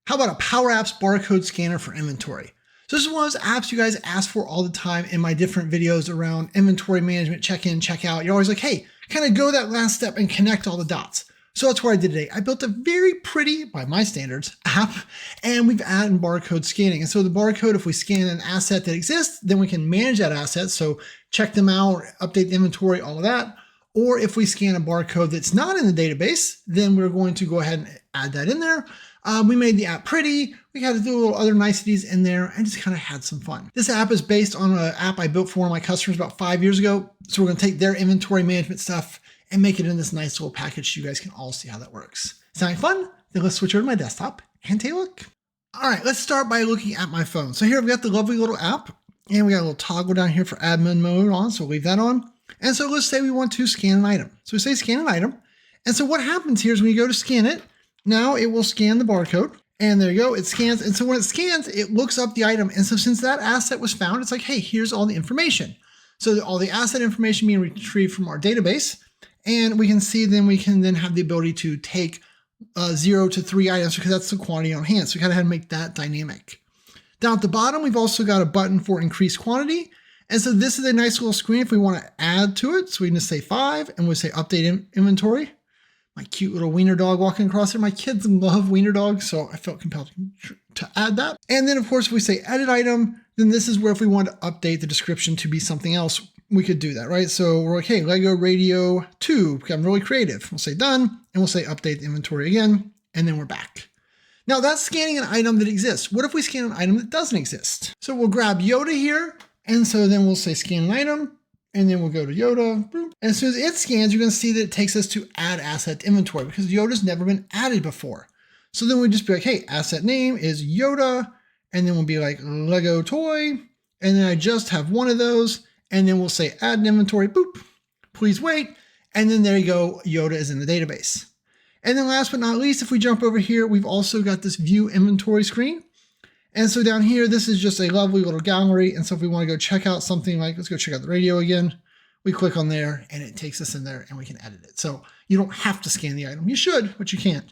How about a PowerApps barcode scanner for inventory? So this is one of those apps you guys ask for all the time in my different videos around inventory management, check-in, check-out. You're always like, hey, kind of go that last step and connect all the dots. So that's what I did today. I built a very pretty, by my standards, app, and we've added barcode scanning. And so the barcode, if we scan an asset that exists, then we can manage that asset. So check them out, update the inventory, all of that. Or if we scan a barcode that's not in the database, then we're going to go ahead and add that in there. We made the app pretty. We had to do a little other niceties in there and just kind of had some fun. This app is based on an app I built for one of my customers about 5 years ago. So we're going to take their inventory management stuff and make it in this nice little package so you guys can all see how that works. Sounding fun? Then let's switch over to my desktop and take a look. All right, let's start by looking at my phone. So here we've got the lovely little app, and we got a little toggle down here for admin mode on, so we'll leave that on. And so let's say we want to scan an item. So we say scan an item. And so what happens here is when you go to scan it, now it will scan the barcode, and there you go, it scans. And so when it scans, it looks up the item. And so since that asset was found, it's like, hey, here's all the information. So all the asset information being retrieved from our database, and we can see then we can then have the ability to take 0 to 3 items because that's the quantity on hand. So we kind of had to make that dynamic. Down at the bottom, we've also got a button for increased quantity. And so this is a nice little screen if we want to add to it. So we can just say 5 and we'll say update inventory. My cute little wiener dog walking across there. My kids love wiener dogs, so I felt compelled to add that. And then of course, if we say edit item, then this is where if we want to update the description to be something else, we could do that, right? So we're like, hey, Lego Radio 2, I'm really creative. We'll say done, and we'll say update the inventory again, and then we're back. Now that's scanning an item that exists. What if we scan an item that doesn't exist? So we'll grab Yoda here, and so then we'll say scan an item, and then we'll go to Yoda. Boom. And as soon as it scans, you're going to see that it takes us to add asset to inventory because Yoda's never been added before. So then we'll just be like, hey, asset name is Yoda, and then we'll be like Lego toy, and then I just have one of those, and then we'll say add an inventory, boop, please wait, and then there you go, Yoda is in the database. And then last but not least, if we jump over here, we've also got this view inventory screen. And so down here, this is just a lovely little gallery. And so if we want to go check out something like, let's go check out the radio again, we click on there and it takes us in there and we can edit it. So you don't have to scan the item. You should, but you can't.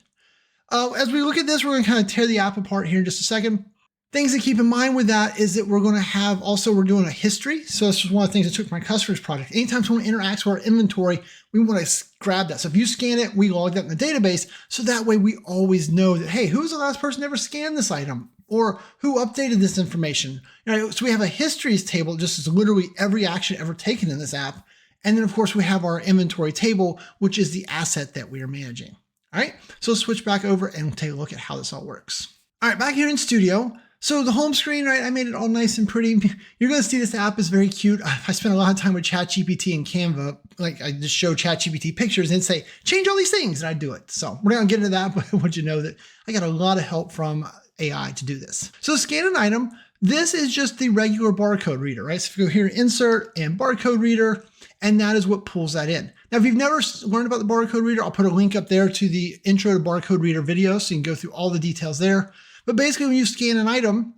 As we look at this, we're going to kind of tear the app apart here in just a second. Things to keep in mind with that is that we're going to have also, we're doing a history. So this is one of the things I took from my customers project. Anytime someone interacts with our inventory, we want to grab that. So if you scan it, we log that in the database. So that way we always know that, hey, who was the last person to ever scan this item? Or who updated this information? So we have a histories table, just as literally every action ever taken in this app. And then of course we have our inventory table, which is the asset that we are managing. All right, so let's switch back over and take a look at how this all works. All right, back here in Studio. So the home screen, right, I made it all nice and pretty. You're going to see this app is very cute. I spent a lot of time with ChatGPT and Canva. Like I just show ChatGPT pictures and say, change all these things, and I do it. So we're not going to get into that, but I want you to know that I got a lot of help from AI to do this. So scan an item. This is just the regular barcode reader, right? So if you go here, insert and barcode reader, and that is what pulls that in. Now, if you've never learned about the barcode reader, I'll put a link up there to the intro to barcode reader video so you can go through all the details there. But basically when you scan an item,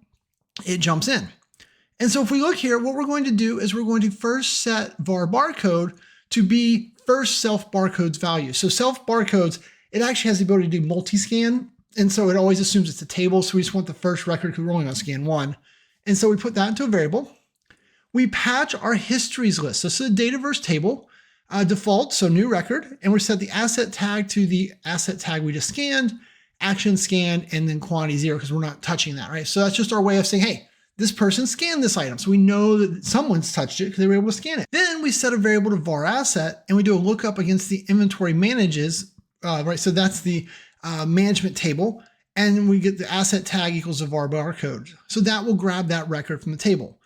it jumps in. And so if we look here, what we're going to do is we're going to first set var barcode to be first self barcodes value. So self barcodes, it actually has the ability to do multi-scan. And so it always assumes it's a table. So we just want the first record because we're only going to scan one. And so we put that into a variable. We patch our histories list. So this is a Dataverse table, default, so new record. And we set the asset tag to the asset tag we just scanned, action scan, and then quantity 0 because we're not touching that, right? So that's just our way of saying, hey, this person scanned this item. So we know that someone's touched it because they were able to scan it. Then we set a variable to var asset and we do a lookup against the inventory manages, right? So that's the management table, and we get the asset tag equals a var barcode. So that will grab that record from the table.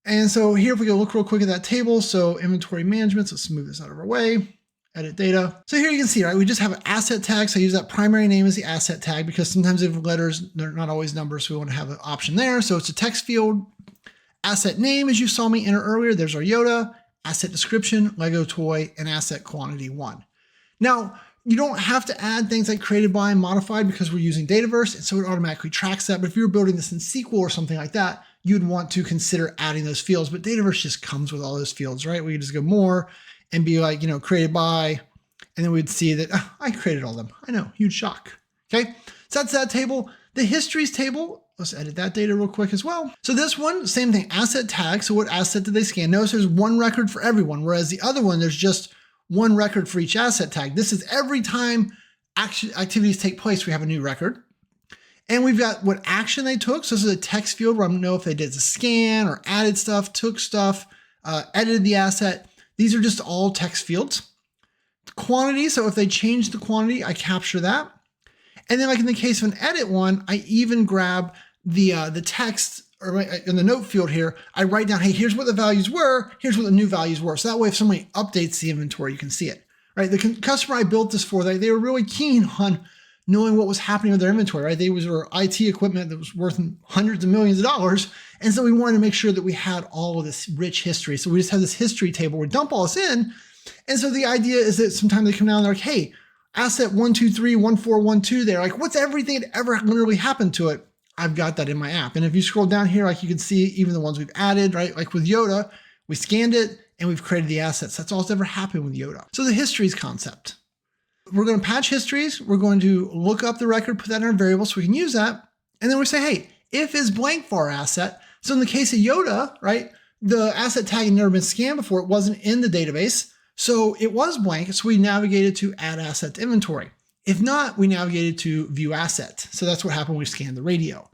And so here, if we go look real quick at that table, so inventory management, so let's move this out of our way, edit data. So here you can see, right, we just have an asset tag. So I use that primary name as the asset tag because sometimes they have letters, they're not always numbers. So we want to have an option there. So it's a text field, asset name, as you saw me enter earlier, there's our Yoda, asset description, Lego toy, and asset quantity 1. Now, you don't have to add things like created by and modified because we're using Dataverse, and so it automatically tracks that. But if you were building this in SQL or something like that, you'd want to consider adding those fields. But Dataverse just comes with all those fields, right? We could just go more and be like, created by, and then we'd see that I created all of them. I know, huge shock. Okay, so that's that table. The histories table, let's edit that data real quick as well. So this one, same thing, asset tag. So what asset did they scan? Notice there's one record for everyone, whereas the other one, there's just one record for each asset tag. This is every time activities take place, we have a new record. And we've got what action they took. So this is a text field where I don't know if they did a scan or added stuff, took stuff, edited the asset. These are just all text fields. Quantity, so if they change the quantity, I capture that. And then like in the case of an edit one, I even grab the text, or in the note field here, I write down, hey, here's what the values were, here's what the new values were. So that way if somebody updates the inventory, you can see it, right? The customer I built this for, they were really keen on knowing what was happening with their inventory, right? They were IT equipment that was worth hundreds of millions of dollars. And so we wanted to make sure that we had all of this rich history. So we just have this history table where we dump all this in. And so the idea is that sometimes they come down and they're like, hey, asset 1231412 there, like what's everything that ever literally happened to it? I've got that in my app. And if you scroll down here, like you can see even the ones we've added, right? Like with Yoda, we scanned it and we've created the assets. That's all that's ever happened with Yoda. So the histories concept. We're going to patch histories. We're going to look up the record, put that in our variable so we can use that. And then we say, hey, if is blank for our asset. So in the case of Yoda, right, the asset tag had never been scanned before. It wasn't in the database. So it was blank. So we navigated to add asset to inventory. If not, we navigated to view asset. So that's what happened when we scanned the radio.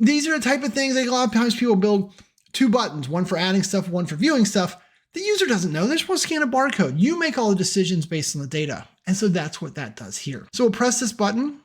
These are the type of things that a lot of times people build two buttons, one for adding stuff, one for viewing stuff. The user doesn't know. They're supposed to scan a barcode. You make all the decisions based on the data. And so that's what that does here. So we'll press this button.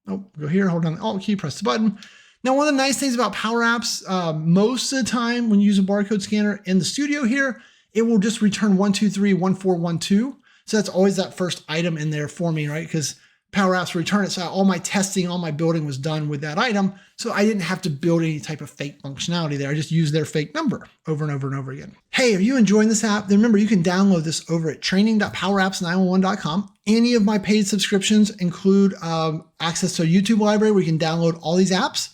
Oh, go here, hold on the Alt key, press the button. Now, one of the nice things about PowerApps, most of the time when you use a barcode scanner in the studio here, it will just return 1231412. So that's always that first item in there for me, right? Because PowerApps return it. So all my testing, all my building was done with that item. So I didn't have to build any type of fake functionality there. I just used their fake number over and over and over again. Hey, are you enjoying this app? Then remember, you can download this over at training.poweraapps911.com. Any of my paid subscriptions include access to a YouTube library where you can download all these apps.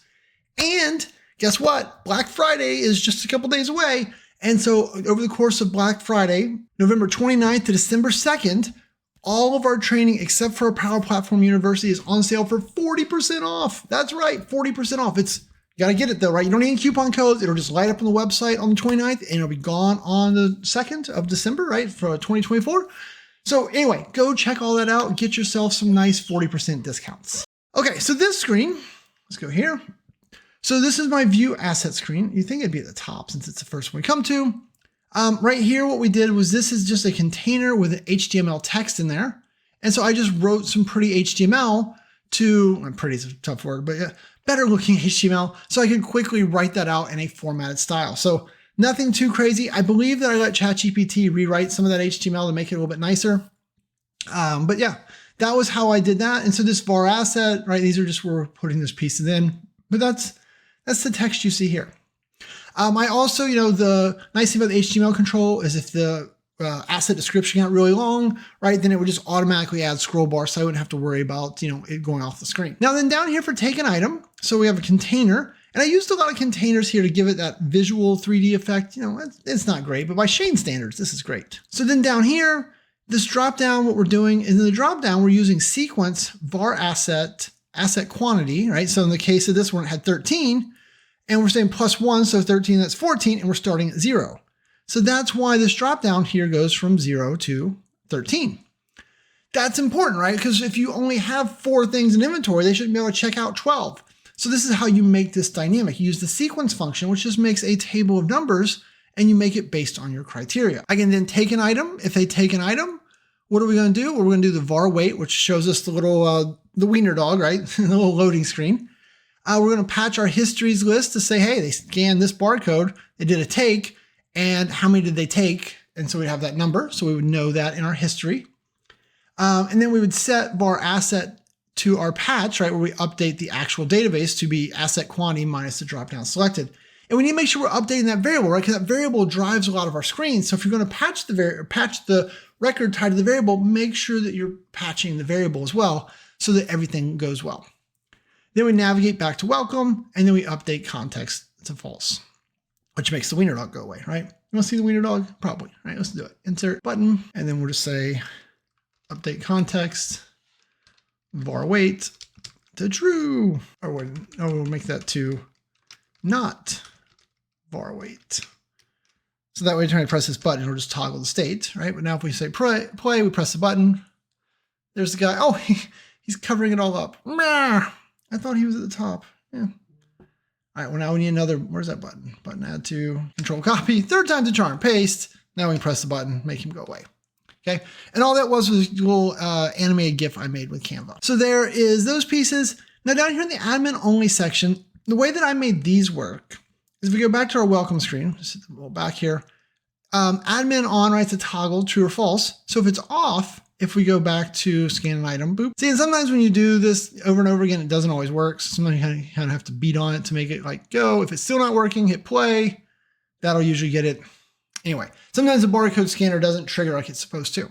And guess what? Black Friday is just a couple days away. And so over the course of Black Friday, November 29th to December 2nd, all of our training except for our Power Platform University is on sale for 40% off. That's right, 40% off. You got to get it though, right? You don't need any coupon codes. It'll just light up on the website on the 29th and it'll be gone on the 2nd of December, right? For 2024. So anyway, go check all that out. Get yourself some nice 40% discounts. Okay, so this screen, let's go here. So this is my view asset screen. You think it'd be at the top since it's the first one we come to. Right here, what we did was this is just a container with an HTML text in there. And so I just wrote some pretty HTML pretty is a tough word, but yeah, better looking HTML. So I could quickly write that out in a formatted style. So nothing too crazy. I believe that I let ChatGPT rewrite some of that HTML to make it a little bit nicer. But yeah, that was how I did that. And so this var asset, right? These are just where we're putting those pieces in, but that's the text you see here. I also, the nice thing about the HTML control is if the asset description got really long, right, then it would just automatically add scroll bar. So I wouldn't have to worry about, it going off the screen. Now then down here for take an item. So we have a container and I used a lot of containers here to give it that visual 3D effect. It's not great, but by Shane standards, this is great. So then down here, this dropdown, what we're doing is in the dropdown, we're using sequence var asset quantity, right? So in the case of this one, it had 13. And we're saying +1, so 13, that's 14, and we're starting at 0. So that's why this dropdown here goes from 0 to 13. That's important, right? Because if you only have 4 things in inventory, they shouldn't be able to check out 12. So this is how you make this dynamic. You use the sequence function, which just makes a table of numbers, and you make it based on your criteria. I can then take an item. If they take an item, what are we going to do? Well, we're going to do the var weight, which shows us the little, the wiener dog, right? The little loading screen. We're going to patch our histories list to say, hey, they scanned this barcode, they did a take, and how many did they take? And so we'd have that number. So we would know that in our history. And then we would set var asset to our patch, right, where we update the actual database to be asset quantity minus the dropdown selected. And we need to make sure we're updating that variable, right? Because that variable drives a lot of our screens. So if you're going to patch the record tied to the variable, make sure that you're patching the variable as well so that everything goes well. Then we navigate back to welcome, and then we update context to false, which makes the wiener dog go away, right? You want to see the wiener dog? Probably, right? Let's do it. Insert button, and then we'll just say update context, var weight to true, or we'll make that to not var wait. So that way, every time I press this button, it'll just toggle the state, right? But now if we say play, we press the button. There's the guy. Oh, he's covering it all up. I thought he was at the top. Yeah. All right, well, now we need another, where's that button? Button add to, control copy, third time's a charm, paste. Now we can press the button, make him go away. Okay, and all that was a little animated GIF I made with Canva. So there is those pieces. Now down here in the admin only section, the way that I made these work is if we go back to our welcome screen, just roll back here, admin on, right, to toggle true or false. So if it's off, if we go back to scan an item, boop. See, and sometimes when you do this over and over again, it doesn't always work. So sometimes you kind of have to beat on it to make it like go. If it's still not working, hit play. That'll usually get it. Anyway, sometimes the barcode scanner doesn't trigger like it's supposed to.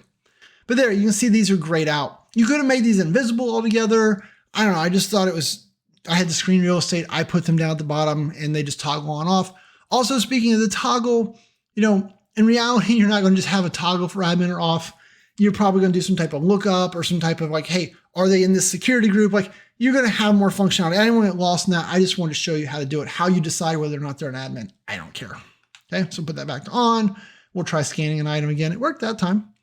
But there, you can see these are grayed out. You could have made these invisible altogether. I don't know, I just thought it was, I had the screen real estate, I put them down at the bottom and they just toggle on off. Also, speaking of the toggle, you know, in reality, you're not going to just have a toggle for admin or off. You're probably going to do some type of lookup or some type of like, hey, are they in this security group? Like, you're going to have more functionality. I didn't want to get lost in that. I just wanted to show you how to do it, how you decide whether or not they're an admin. I don't care. Okay, so put that back to on. We'll try scanning an item again. It worked that time.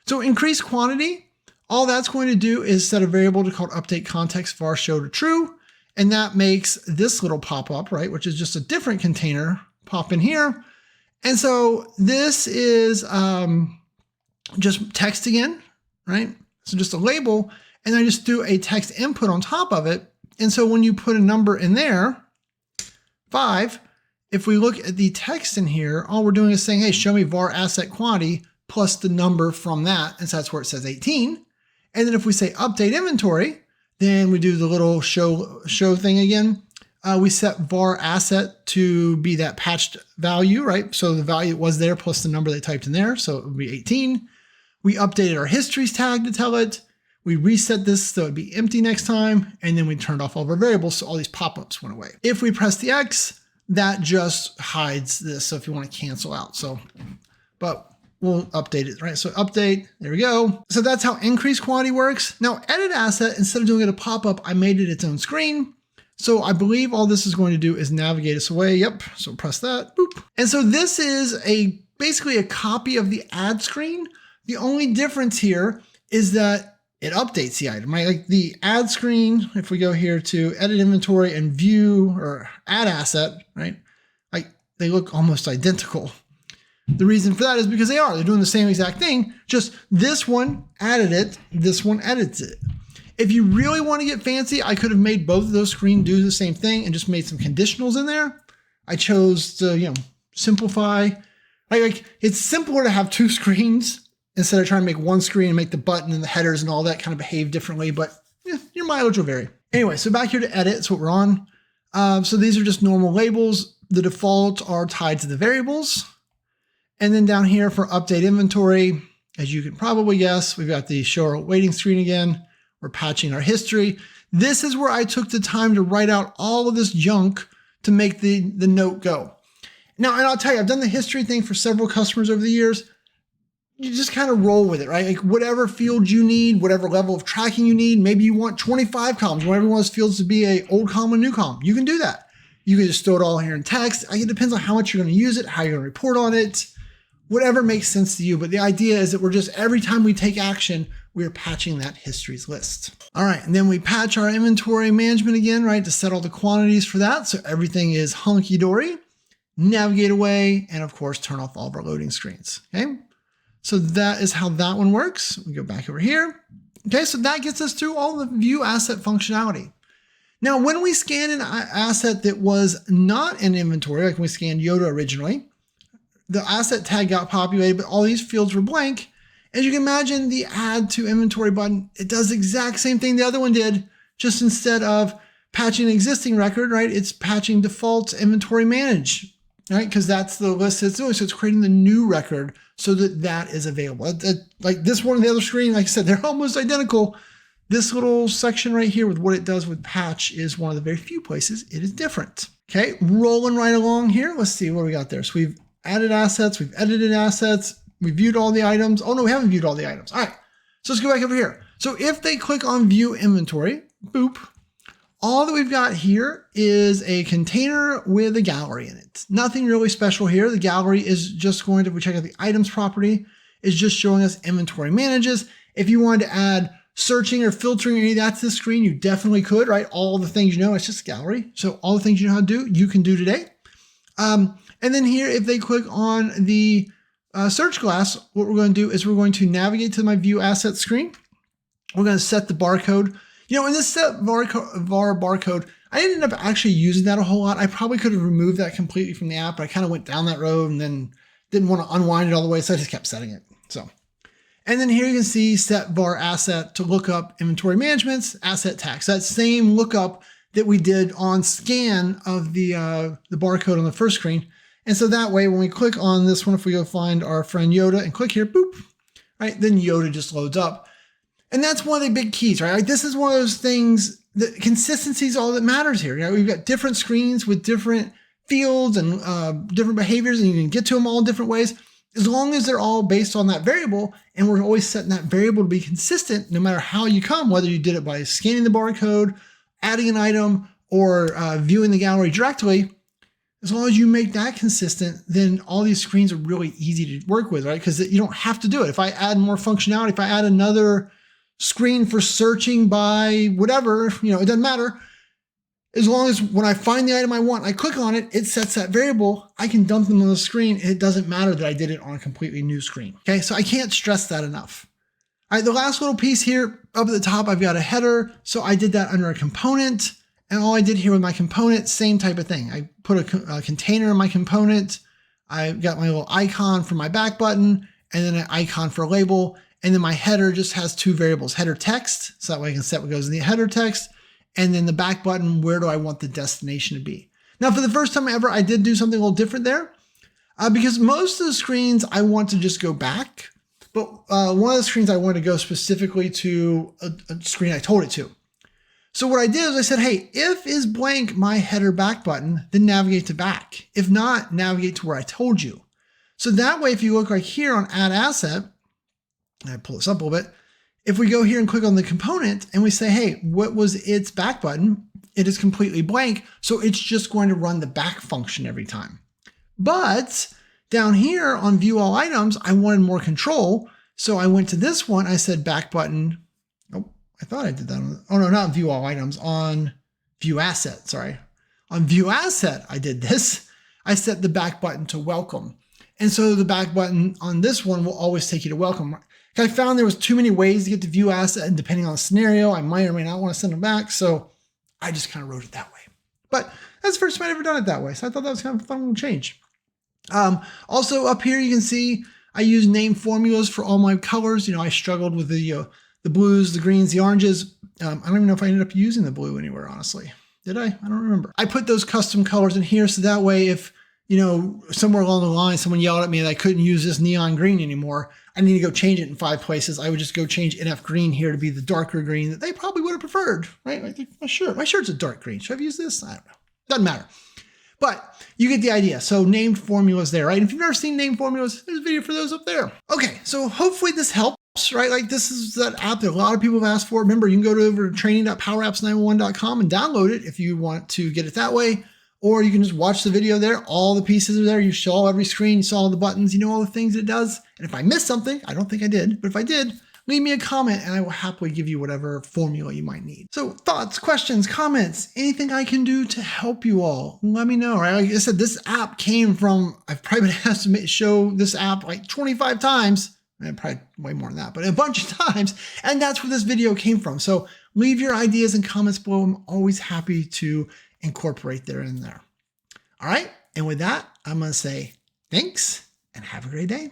So increase quantity. All that's going to do is set a variable to called update context var show to true. And that makes this little pop up, right? Which is just a different container pop in here. And so this is just text again, right? So just a label, and I just do a text input on top of it. And so when you put a number in there, 5, if we look at the text in here, all we're doing is saying, hey, show me var asset quantity plus the number from that. And so that's where it says 18. And then if we say update inventory, then we do the little show thing again. We set var asset to be that patched value, right? So the value was there plus the number they typed in there. So it would be 18. We updated our histories tag to tell it. We reset this so it'd be empty next time. And then we turned off all of our variables. So all these pop-ups went away. If we press the X, that just hides this. So if you want to cancel out. So, but we'll update it, right? So update, there we go. So that's how increase quantity works. Now edit asset, instead of doing it a pop-up, I made it its own screen. So I believe all this is going to do is navigate us away. Yep, so press that, boop. And so this is basically a copy of the add screen. The only difference here is that it updates the item, right? Like the add screen, if we go here to edit inventory and view or add asset, right? Like they look almost identical. The reason for that is because they're doing the same exact thing, just this one added it, this one edits it. If you really want to get fancy, I could have made both of those screens do the same thing and just made some conditionals in there. I chose to, you know, simplify. Like it's simpler to have two screens instead of trying to make one screen and make the button and the headers and all that kind of behave differently, but yeah, your mileage will vary. Anyway, so back here to edit, that's what we're on. So these are just normal labels. The defaults are tied to the variables. And then down here for update inventory, as you can probably guess, we've got the show our waiting screen again. We're patching our history. This is where I took the time to write out all of this junk to make the note go. Now, and I'll tell you, I've done the history thing for several customers over the years. You just kind of roll with it, right? Like whatever field you need, whatever level of tracking you need, maybe you want 25 columns, whatever one of those fields to be a old column and new column. You can do that. You can just store it all here in text. It depends on how much you're going to use it, how you're going to report on it, whatever makes sense to you. But the idea is that we're just, every time we take action, we're patching that histories list. All right, and then we patch our inventory management again, right, to set all the quantities for that. So everything is hunky-dory, navigate away, and of course, turn off all of our loading screens, okay? So that is how that one works. We go back over here. Okay, so that gets us through all the view asset functionality. Now, when we scan an asset that was not in inventory, like when we scanned Yoda originally, the asset tag got populated, but all these fields were blank. As you can imagine, the add to inventory button, it does the exact same thing the other one did, just instead of patching an existing record, right? It's patching defaults inventory manage, right? Because that's the list it's doing. So it's creating the new record so that that is available. Like this one on the other screen, like I said, they're almost identical. This little section right here with what it does with patch is one of the very few places it is different. Okay, rolling right along here. Let's see what we got there. So we've added assets, we've edited assets, we viewed all the items. Oh no, we haven't viewed all the items. All right, so let's go back over here. So if they click on view inventory, boop, All that we've got here is a container with a gallery in it. Nothing really special here. The gallery is just going to, if we check out the items property, is just showing us inventory manages. If you wanted to add searching or filtering or any of that to the screen, you definitely could, right? All the things you know, it's just a gallery. So all the things you know how to do, you can do today. And then here, if they click on the search glass, what we're going to do is we're going to navigate to my view asset screen. We're going to set the barcode. You know, in this set var barcode, I ended up actually using that a whole lot. I probably could have removed that completely from the app, but I kind of went down that road and then didn't want to unwind it all the way, so I just kept setting it. So, and then here you can see set var asset to look up inventory management's asset tags. That same lookup that we did on scan of the barcode on the first screen. And so that way, when we click on this one, if we go find our friend Yoda and click here, boop, right, then Yoda just loads up. And that's one of the big keys, right? Like this is one of those things that consistency is all that matters here. You know, we've got different screens with different fields and different behaviors, and you can get to them all in different ways. As long as they're all based on that variable, and we're always setting that variable to be consistent, no matter how you come, whether you did it by scanning the barcode, adding an item, or viewing the gallery directly, as long as you make that consistent, then all these screens are really easy to work with, right? Because you don't have to do it. If I add more functionality, if I add another screen for searching by whatever, you know, it doesn't matter. As long as when I find the item I want, I click on it, it sets that variable, I can dump them on the screen, and it doesn't matter that I did it on a completely new screen. Okay, so I can't stress that enough. All right, the last little piece here, up at the top, I've got a header. So I did that under a component, and all I did here with my component, same type of thing. I put a container in my component. I got my little icon for my back button, and then an icon for a label. And then my header just has two variables, header text, so that way I can set what goes in the header text, and then the back button, where do I want the destination to be? Now, for the first time ever, I did do something a little different there, because most of the screens I want to just go back, but one of the screens I wanted to go specifically to a screen I told it to. So what I did is I said, hey, if is blank my header back button, then navigate to back. If not, navigate to where I told you. So that way, if you look right here on add asset, I pull this up a little bit. If we go here and click on the component and we say, hey, what was its back button? It is completely blank. So it's just going to run the back function every time. But down here on view all items, I wanted more control. So I went to this one. I said back button. Oh, I thought I did that on, oh no, not view all items, on view asset, sorry. On view asset, I did this. I set the back button to welcome. And so the back button on this one will always take you to welcome. I found there was too many ways to get to view asset, and depending on the scenario, I might or may not want to send them back. So I just kind of wrote it that way. But that's the first time I've ever done it that way. So I thought that was kind of a fun little change. Also up here, you can see I use name formulas for all my colors. You know, I struggled with the blues, the greens, the oranges. I don't even know if I ended up using the blue anywhere, honestly. Did I? I don't remember. I put those custom colors in here so that way if, you know, somewhere along the line, someone yelled at me that I couldn't use this neon green anymore, I need to go change it in 5 places. I would just go change NF green here to be the darker green that they probably would have preferred, right? Like my shirt's a dark green. Should I have used this? I don't know. Doesn't matter. But you get the idea. So named formulas there, right? And if you've never seen named formulas, there's a video for those up there. Okay, so hopefully this helps, right? Like this is that app that a lot of people have asked for. Remember, you can go over to training.poweraapps911.com and download it if you want to get it that way. Or you can just watch the video there. All the pieces are there. You saw every screen, you saw all the buttons, you know all the things it does. And if I missed something, I don't think I did, but if I did, leave me a comment and I will happily give you whatever formula you might need. So thoughts, questions, comments, anything I can do to help you all, let me know, right? Like I said, this app came from, I've probably been asked to show this app like 25 times, and probably way more than that, but a bunch of times. And that's where this video came from. So leave your ideas and comments below. I'm always happy to incorporate there in there. All right. And with that, I'm going to say thanks and have a great day.